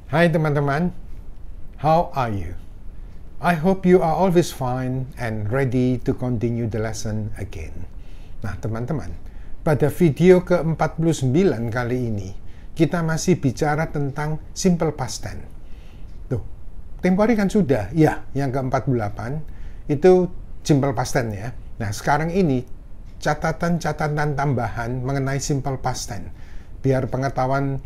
Hai teman-teman, how are you? I hope you are always fine and ready to continue the lesson again. Nah teman-teman, pada video ke-49 kali ini, kita masih bicara tentang simple past tense. Tuh, tempo hari kan sudah, ya, yang ke-48 itu simple past tense ya. Nah sekarang ini, catatan-catatan tambahan mengenai simple past tense, biar pengetahuan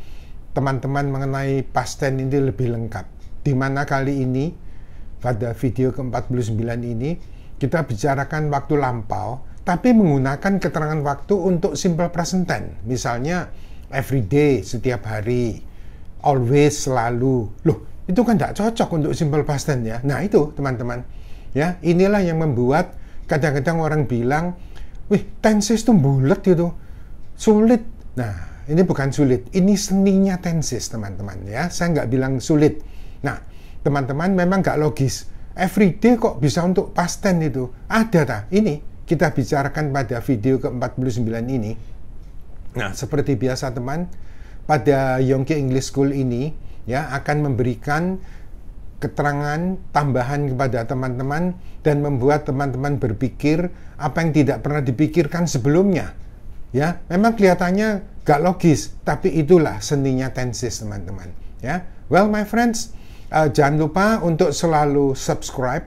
teman-teman mengenai past tense ini lebih lengkap. Di mana kali ini pada video ke-49 ini kita bicarakan waktu lampau tapi menggunakan keterangan waktu untuk simple present tense. Misalnya every day, setiap hari, always, selalu. Loh, itu kan tidak cocok untuk simple past tense ya. Nah, itu teman-teman. Ya, inilah yang membuat kadang-kadang orang bilang, "Wih, tenses itu bulat gitu. Sulit." Nah, ini bukan sulit, ini seninya tenses teman-teman ya. Saya nggak bilang sulit. Nah, teman-teman memang nggak logis. Everyday kok bisa untuk past tense itu? Ada tak? Ini kita bicarakan pada video ke-49 ini. Nah, seperti biasa teman, pada Yongki English School ini ya akan memberikan keterangan tambahan kepada teman-teman dan membuat teman-teman berpikir apa yang tidak pernah dipikirkan sebelumnya. Ya, memang kelihatannya gak logis, tapi itulah seninya tenses teman-teman. Ya, well my friends, jangan lupa untuk selalu subscribe,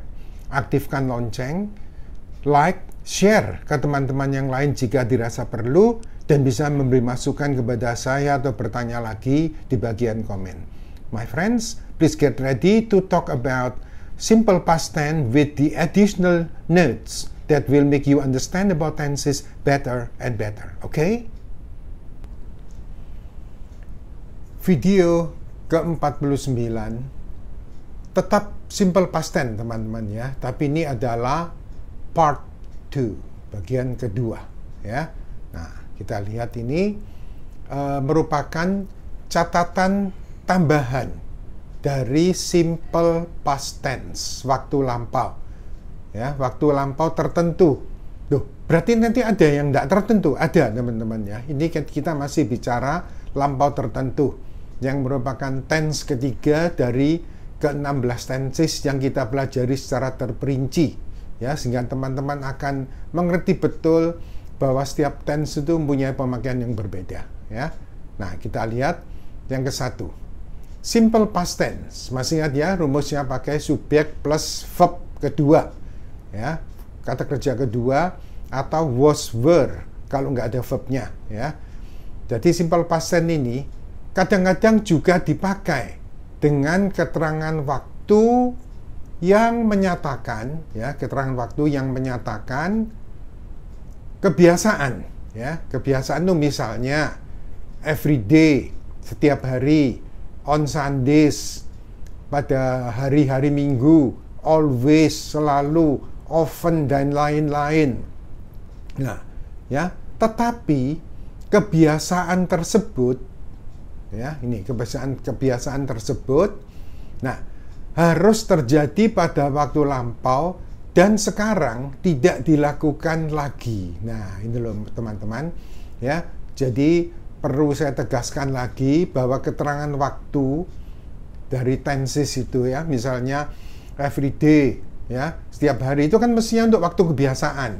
aktifkan lonceng, like, share ke teman-teman yang lain jika dirasa perlu, dan bisa memberi masukan kepada saya atau bertanya lagi di bagian komen. My friends, please get ready to talk about simple past tense with the additional notes that will make you understand about tenses better and better. Okay? Video ke-49 tetap simple past tense teman-teman ya, tapi ini adalah part 2, bagian kedua ya. Nah, kita lihat ini merupakan catatan tambahan dari simple past tense, waktu lampau. Ya, waktu lampau tertentu. Loh, berarti nanti ada yang tidak tertentu. Ada teman-teman ya. Ini kita masih bicara lampau tertentu yang merupakan tense ketiga dari ke-16 tenses yang kita pelajari secara terperinci. Ya, sehingga teman-teman akan mengerti betul bahwa setiap tense itu mempunyai pemakaian yang berbeda. Ya. Nah, kita lihat yang ke-1. Simple past tense. Masih ingat ya, rumusnya pakai subjek plus verb kedua. Ya, kata kerja kedua atau was were kalau nggak ada verbnya ya. Jadi simple past tense ini kadang-kadang juga dipakai dengan keterangan waktu yang menyatakan ya, keterangan waktu yang menyatakan kebiasaan ya. Kebiasaan itu misalnya every day, setiap hari, on Sundays, pada hari-hari Minggu, always, selalu, often, dan lain-lain. Nah, ya, tetapi kebiasaan tersebut, ya, ini kebiasaan tersebut, nah, harus terjadi pada waktu lampau dan sekarang tidak dilakukan lagi. Nah, ini loh teman-teman, ya. Jadi perlu saya tegaskan lagi bahwa keterangan waktu dari tenses itu ya, misalnya every day, ya, setiap hari itu kan mestinya untuk waktu kebiasaan.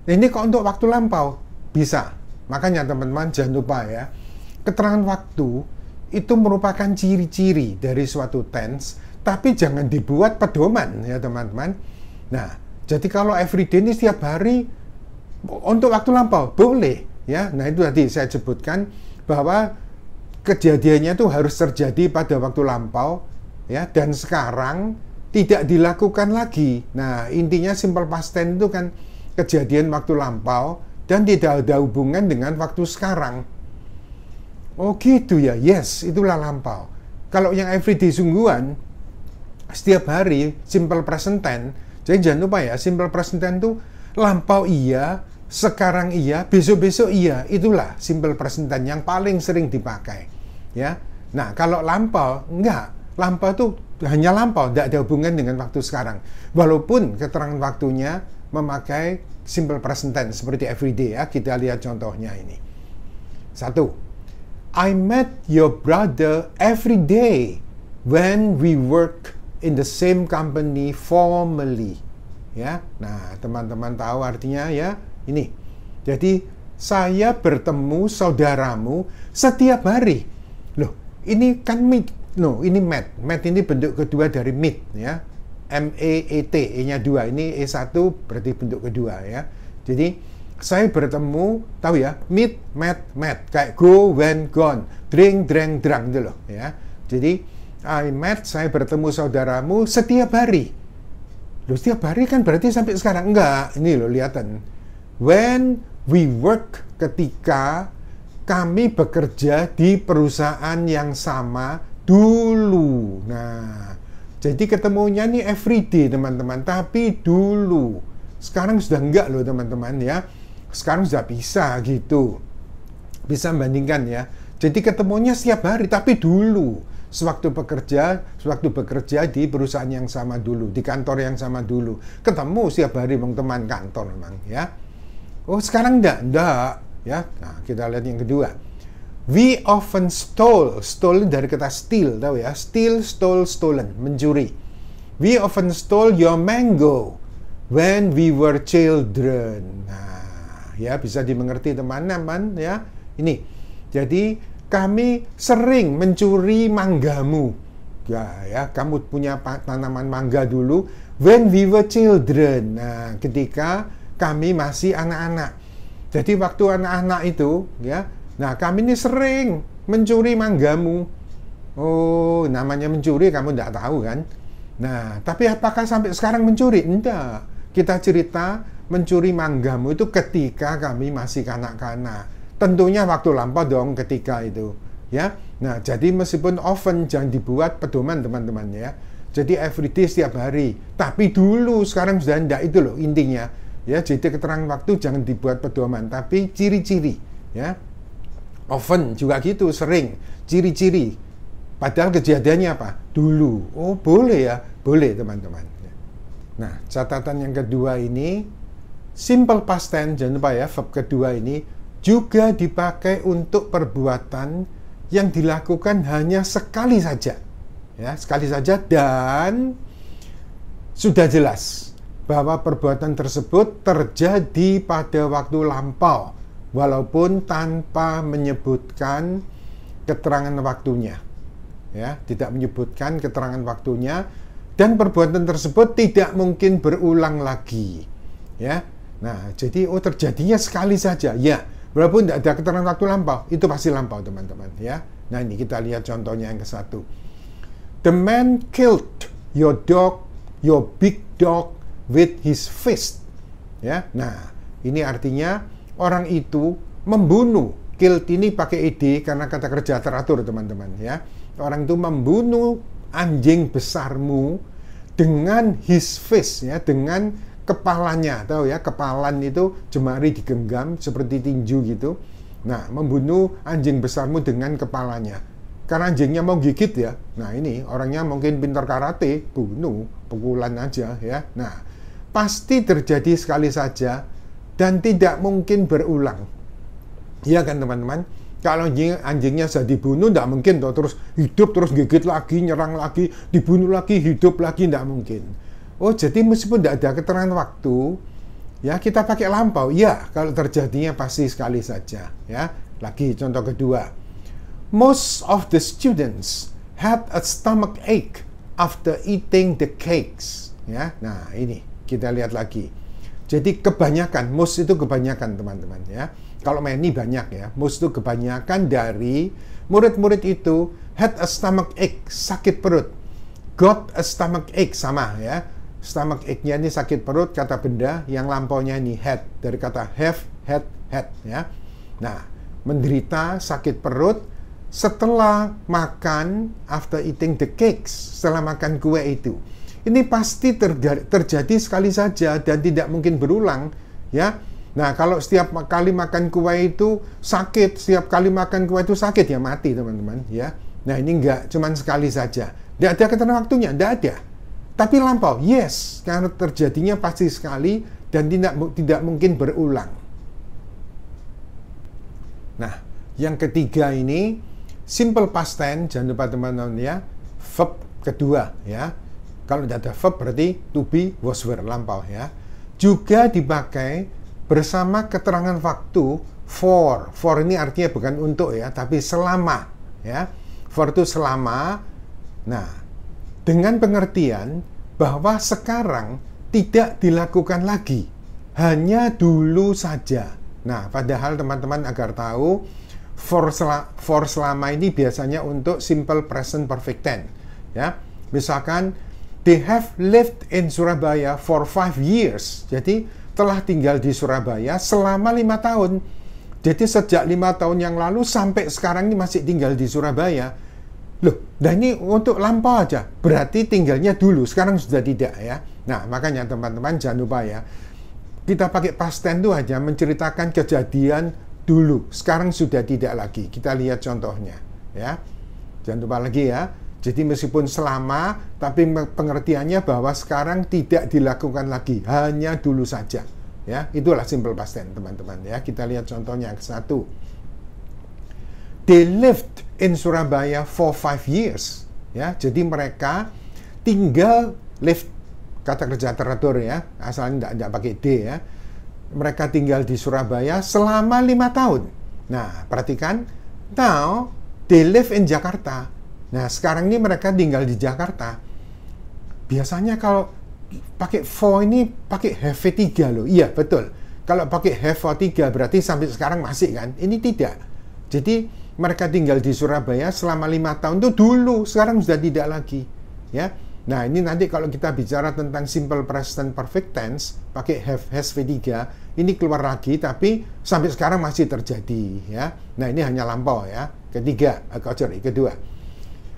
Ini kok untuk waktu lampau? Bisa. Makanya teman-teman jangan lupa ya, keterangan waktu itu merupakan ciri-ciri dari suatu tense, tapi jangan dibuat pedoman ya teman-teman. Nah, jadi kalau everyday ini setiap hari untuk waktu lampau, boleh ya. Nah, itu tadi saya sebutkan bahwa kejadiannya itu harus terjadi pada waktu lampau ya, dan sekarang tidak dilakukan lagi. Nah, intinya simple past tense itu kan kejadian waktu lampau dan tidak ada hubungan dengan waktu sekarang. Oh gitu ya, yes, itulah lampau. Kalau yang everyday sungguhan, setiap hari, simple present tense. Jadi jangan lupa ya, simple present tense itu lampau iya, sekarang iya, besok-besok iya. Itulah simple present tense yang paling sering dipakai. Ya. Nah, kalau lampau, enggak. Lampau itu hanya lampau, tidak ada hubungan dengan waktu sekarang. Walaupun keterangan waktunya memakai simple present tense seperti everyday ya. Kita lihat contohnya ini. 1. I met your brother every day. when we work in the same company formerly. Ya, nah teman-teman tahu artinya ya ini. Jadi saya bertemu saudaramu setiap hari. Loh, ini kan meet. No, ini met. Met ini bentuk kedua dari meet ya. M-E-E-T, E-nya 2. Ini E1 berarti bentuk kedua ya. Jadi saya bertemu, tahu ya, meet, met. Kayak go, when, gone. Drink, drank, drunk gitu loh ya. Jadi I met, saya bertemu saudaramu setiap hari. Loh, setiap hari kan berarti sampai sekarang? Enggak, ini loh, lihatan. When we work, ketika kami bekerja di perusahaan yang sama dulu. Nah, jadi ketemunya nih everyday teman-teman, tapi dulu. Sekarang sudah enggak loh teman-teman ya. Sekarang sudah bisa gitu. Bisa membandingkan ya. Jadi ketemunya setiap hari, tapi dulu. Sewaktu bekerja di perusahaan yang sama dulu, di kantor yang sama dulu. Ketemu setiap hari bang teman kantor memang ya. Oh, sekarang enggak ya. Nah, kita lihat yang kedua. We often stole. Stole dari kata steal, tahu ya? Steal, stole, stolen, mencuri. We often stole your mango when we were children. Nah, ya bisa dimengerti teman-teman ya. Ini. Jadi kami sering mencuri manggamu. Ya, kamu punya tanaman mangga dulu when we were children. Nah, ketika kami masih anak-anak. Jadi waktu anak-anak itu, ya, nah kami ini sering mencuri manggamu. Oh, namanya mencuri kamu tidak tahu kan? Nah, tapi apakah sampai sekarang mencuri? Enggak. Kita cerita mencuri manggamu itu ketika kami masih kanak-kanak. Tentunya waktu lampau dong ketika itu, ya. Nah, jadi meskipun often jangan dibuat pedoman teman-teman ya. Jadi everyday setiap hari. Tapi dulu, sekarang sudah enggak, itu loh intinya. Ya, jadi keterangan waktu jangan dibuat pedoman, tapi ciri-ciri, ya. Often juga gitu, sering, ciri-ciri. Padahal kejadiannya apa? Dulu. Oh, boleh ya, boleh teman-teman. Nah, catatan yang kedua ini simple past tense, jangan lupa ya, verb kedua ini juga dipakai untuk perbuatan yang dilakukan hanya sekali saja. Ya, sekali saja dan sudah jelas bahwa perbuatan tersebut terjadi pada waktu lampau walaupun tanpa menyebutkan keterangan waktunya. Ya, tidak menyebutkan keterangan waktunya dan perbuatan tersebut tidak mungkin berulang lagi. Ya. Nah, jadi terjadinya sekali saja. Ya. Walaupun tidak ada keterangan waktu lampau, itu pasti lampau teman-teman ya. Nah, ini kita lihat contohnya yang ke-1. The man killed your dog, your big dog with his fist. Ya. Nah, ini artinya orang itu membunuh. Killed ini pakai ed karena kata kerja teratur teman-teman ya. Orang itu membunuh anjing besarmu dengan his fist ya, dengan kepalanya, tahu ya, kepalan itu jemari digenggam seperti tinju gitu. Nah, membunuh anjing besarmu dengan kepalanya. Karena anjingnya mau gigit ya. Nah, ini orangnya mungkin pintar karate, bunuh, pukulan aja ya. Nah, pasti terjadi sekali saja dan tidak mungkin berulang. Iya kan teman-teman? Kalau anjingnya sudah dibunuh, tidak mungkin toh terus hidup, terus gigit lagi, nyerang lagi, dibunuh lagi, hidup lagi, tidak mungkin. Oh, jadi meskipun tidak ada keterangan waktu, ya kita pakai lampau. Ya, kalau terjadinya pasti sekali saja. Ya, lagi contoh kedua. Most of the students had a stomach ache after eating the cakes. Ya, nah ini kita lihat lagi. Jadi kebanyakan, most itu kebanyakan teman-teman ya. Kalau many banyak ya, most itu kebanyakan dari murid-murid itu had a stomach ache, sakit perut. Got a stomach ache, sama ya. Stomach ache-nya ini sakit perut, kata benda, yang lampaunya ini had, dari kata have, had ya. Nah, menderita sakit perut setelah makan, after eating the cakes, setelah makan kue itu. Ini pasti terjadi sekali saja dan tidak mungkin berulang ya. Nah, kalau setiap kali makan kue itu sakit, setiap kali makan kue itu sakit ya mati teman-teman ya. Nah, ini enggak, cuman sekali saja. Tidak ada keterangan waktunya, tidak ada. Tapi lampau, yes, karena terjadinya pasti sekali dan tidak mungkin berulang. Nah, yang ketiga ini simple past tense, jangan lupa teman-teman ya. verb kedua ya. Kalau tidak ada verb berarti to be, was, were, lampau ya. Juga dipakai bersama keterangan waktu for. For ini artinya bukan untuk ya, tapi selama ya. For itu selama. Nah, dengan pengertian bahwa sekarang tidak dilakukan lagi, hanya dulu saja. Nah, padahal teman-teman agar tahu for selama ini biasanya untuk simple present perfect tense ya. Misalkan they have lived in Surabaya for 5 years. Jadi telah tinggal di Surabaya selama 5 tahun. Jadi sejak 5 tahun yang lalu sampai sekarang ini masih tinggal di Surabaya. Loh, nah ini untuk lampau aja. Berarti tinggalnya dulu, sekarang sudah tidak ya. Nah, makanya teman-teman jangan lupa ya. Kita pakai past tense itu aja menceritakan kejadian dulu. Sekarang sudah tidak lagi. Kita lihat contohnya ya. Jangan lupa lagi ya. Jadi meskipun selama, tapi pengertiannya bahwa sekarang tidak dilakukan lagi, hanya dulu saja. Ya, itulah simple past tense, teman-teman ya. Kita lihat contohnya yang satu. They lived in Surabaya for 5 years. Ya, jadi mereka tinggal live, kata kerja teratur ya, asalnya tidak pakai D ya. Mereka tinggal di Surabaya selama 5 tahun. Nah, perhatikan. Now, they live in Jakarta. Nah, sekarang ini mereka tinggal di Jakarta. Biasanya kalau pakai for ini pakai have 3 loh. Iya, betul. Kalau pakai have for 3 berarti sampai sekarang masih kan? Ini tidak. Jadi, mereka tinggal di Surabaya selama 5 tahun itu dulu. Sekarang sudah tidak lagi. Ya. Nah, ini nanti kalau kita bicara tentang simple present perfect tense, pakai have, has, V3, ini keluar lagi, tapi sampai sekarang masih terjadi. Ya. Nah, ini hanya lampau ya. Kedua.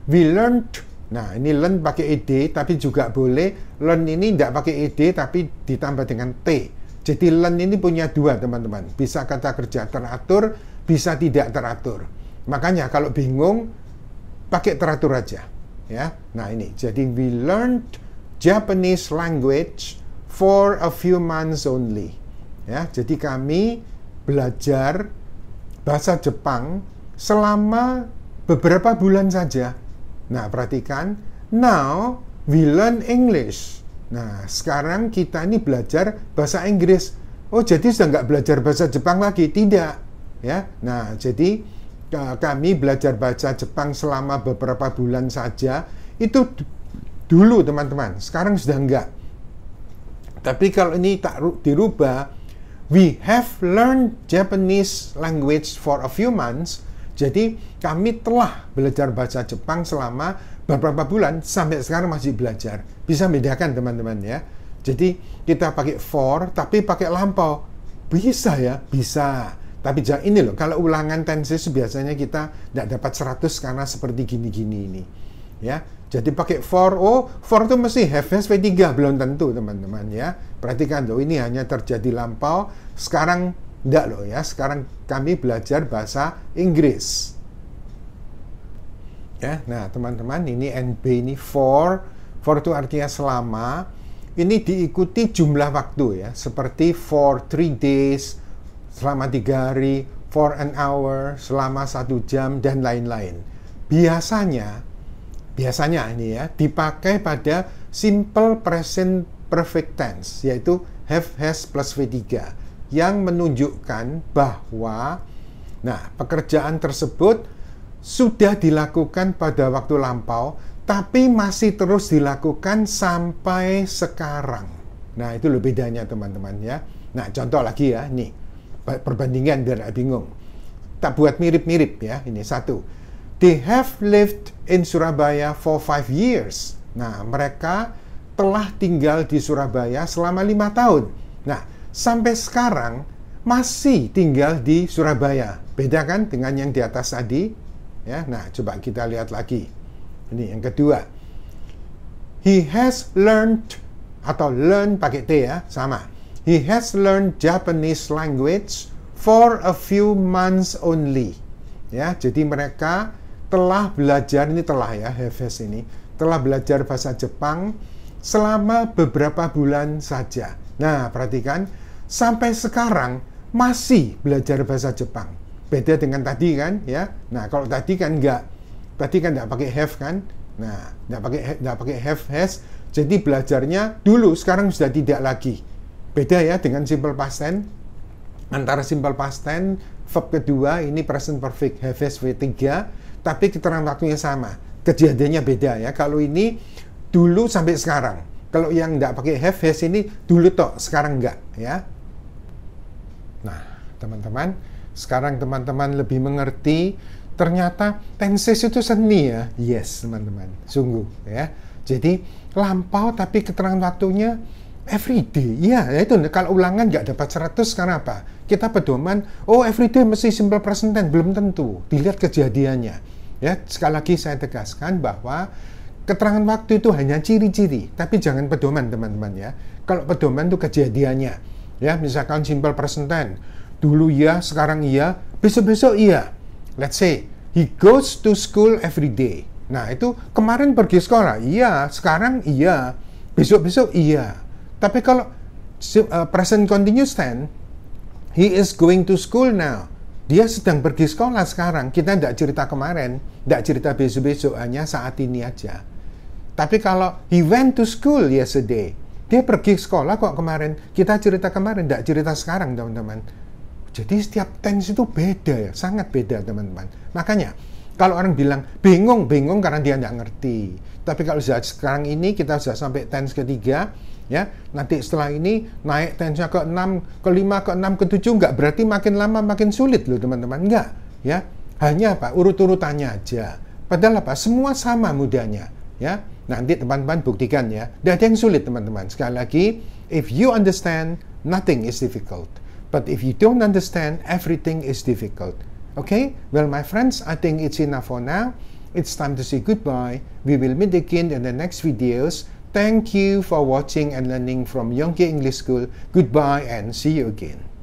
We learned, nah ini learn pakai ed, tapi juga boleh learn ini tidak pakai ed, tapi ditambah dengan t. Jadi learn ini punya dua teman-teman, bisa kata kerja teratur, bisa tidak teratur. Makanya kalau bingung, pakai teratur aja. Ya, nah ini, jadi we learned Japanese language for a few months only. Ya, jadi kami belajar bahasa Jepang selama beberapa bulan saja. Nah, perhatikan. Now, we learn English. Nah, sekarang kita ini belajar bahasa Inggris. Oh, jadi sudah nggak belajar bahasa Jepang lagi? Tidak. Ya. Nah, jadi kami belajar bahasa Jepang selama beberapa bulan saja. Itu dulu, teman-teman. Sekarang sudah enggak. Tapi kalau ini tak dirubah, we have learned Japanese language for a few months. Jadi kami telah belajar bahasa Jepang selama beberapa bulan, sampai sekarang masih belajar. Bisa bedakan teman-teman ya. Jadi kita pakai for, tapi pakai lampau. Bisa ya? Bisa. Tapi jangan ini loh, kalau ulangan tenses biasanya kita tidak dapat 100 karena seperti gini-gini ini. Ya. Jadi pakai for, for itu mesti have, has, V3, belum tentu teman-teman ya. Perhatikan loh, ini hanya terjadi lampau. Sekarang enggak loh ya, sekarang kami belajar bahasa Inggris. Ya, nah teman-teman, ini NB ini for itu artinya selama. Ini diikuti jumlah waktu ya, seperti for 3 days, selama 3 hari, for an hour, selama 1 jam, dan lain-lain. Biasanya ini ya, dipakai pada simple present perfect tense, yaitu have, has, plus V3. Yang menunjukkan bahwa pekerjaan tersebut sudah dilakukan pada waktu lampau, tapi masih terus dilakukan sampai sekarang. Nah, itu loh bedanya teman-teman ya. Nah, contoh lagi ya, nih perbandingan biar nggak bingung. Tak buat mirip-mirip ya, ini satu. They have lived in Surabaya for 5 years. Nah, mereka telah tinggal di Surabaya selama 5 tahun. Nah, sampai sekarang masih tinggal di Surabaya. Beda kan dengan yang di atas tadi? Ya, nah coba kita lihat lagi. Ini yang kedua. He has learned, atau learn pakai T ya, sama. He has learned Japanese language for a few months only. Ya, jadi mereka telah belajar, ini telah ya, have has ini, telah belajar bahasa Jepang selama beberapa bulan saja. Nah, perhatikan, sampai sekarang masih belajar bahasa Jepang. Beda dengan tadi kan ya. Nah, kalau tadi kan enggak. Tadi kan enggak pakai have kan. Nah, nggak pakai have has. Jadi belajarnya dulu, sekarang sudah tidak lagi. Beda ya dengan simple past tense. Antara simple past tense, verb kedua ini present perfect have has V3, tapi keterangan waktunya sama. Kejadiannya beda ya. Kalau ini dulu sampai sekarang. Kalau yang nggak pakai have has ini dulu toh, sekarang nggak ya. Nah, teman-teman, sekarang teman-teman lebih mengerti ternyata tenses itu seni ya. Yes, teman-teman. Sungguh ya. Jadi lampau tapi keterangan waktunya everyday. Ya, itu kalau ulangan nggak dapat 100 karena apa? Kita pedoman, oh everyday mesti simple present tense, belum tentu. Dilihat kejadiannya. Ya, sekali lagi saya tegaskan bahwa keterangan waktu itu hanya ciri-ciri, tapi jangan pedoman teman-teman ya. Kalau pedoman itu kejadiannya. Ya, misalkan simple present tense. Dulu iya, sekarang iya, besok-besok iya. Let's say he goes to school every day. Nah, itu kemarin pergi sekolah, iya, sekarang iya, besok-besok iya. Tapi kalau present continuous tense, he is going to school now. Dia sedang pergi sekolah sekarang. Kita tidak cerita kemarin, tidak cerita besok-besok, hanya saat ini aja. Tapi kalau he went to school yesterday, dia pergi sekolah kok kemarin. Kita cerita kemarin, tidak cerita sekarang, teman-teman. Jadi setiap tense itu beda ya, sangat beda, teman-teman. Makanya, kalau orang bilang bingung karena dia tidak ngerti. Tapi kalau sekarang ini kita sudah sampai tense ketiga, ya, nanti setelah ini naik tense-nya ke 6, ke 5, ke 6, ke 7, nggak berarti makin lama makin sulit loh teman-teman, nggak, ya. Hanya apa, urut-urutannya aja. Padahal apa, semua sama mudahnya, ya. Nanti teman-teman buktikan ya, tidak ada yang sulit teman-teman. Sekali lagi, if you understand, nothing is difficult. But if you don't understand, everything is difficult. Okay? Well, my friends, I think it's enough for now. It's time to say goodbye. We will meet again in the next videos. Thank you for watching and learning from Yongki English School. Goodbye and see you again.